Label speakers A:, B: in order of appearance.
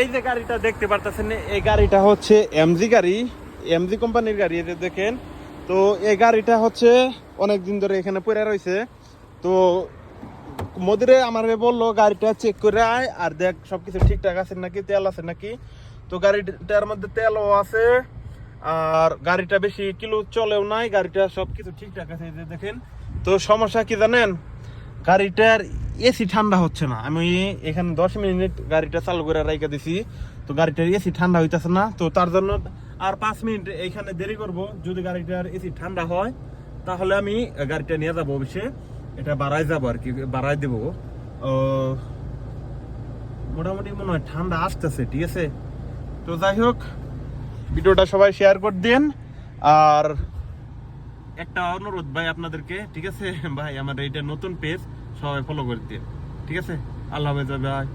A: এই যে গাড়িটা দেখতে পারতেছেন, এই গাড়িটা হচ্ছে এমজি গাড়ি, এমজি কোম্পানির গাড়ি। এই যে দেখেন, তো এই গাড়িটা হচ্ছে অনেকদিন ধরে এখানে পড়ে রয়েছে। তো মদিরে আমার বললো গাড়িটা চেক করে আয় আর দেখ সবকিছু ঠিকঠাক আছে নাকি, তেল আছে নাকি। তো গাড়িটার মধ্যে তেলও আছে, আর গাড়িটা বেশি কিলো চলেও নাই, গাড়িটা সবকিছু ঠিকঠাক আছে। এই যে দেখেন, তো সমস্যা কি জানেন, গাড়িটার এসি ঠান্ডা হচ্ছে না। আমি এখানে 10 মিনিট গাড়িটা চালু করে রাইখা দিছি, তো গাড়িটার এসি ঠান্ডা হইতেছে না। তো তার জন্য আর 5 মিনিট এইখানে দেরি করব। যদি গাড়িটার এসি ঠান্ডা হয় তাহলে আমি গাড়িটা নিয়ে যাবো অবশ্যই, এটা বাড়াই যাবো আর কি, বাড়াই দেবো। মোটামুটি মনে হয় ঠান্ডা আসতেছে, ঠিক আছে। তো যাই হোক, ভিডিওটা সবাই শেয়ার করে দিন। আর একটা অনুরোধ ভাই আপনাদেরকে, ঠিক আছে ভাই, আমার এইটা নতুন পেজ, সবাই ফলো করে দিন, ঠিক আছে। আল্লাহ হাফেজ ভাই।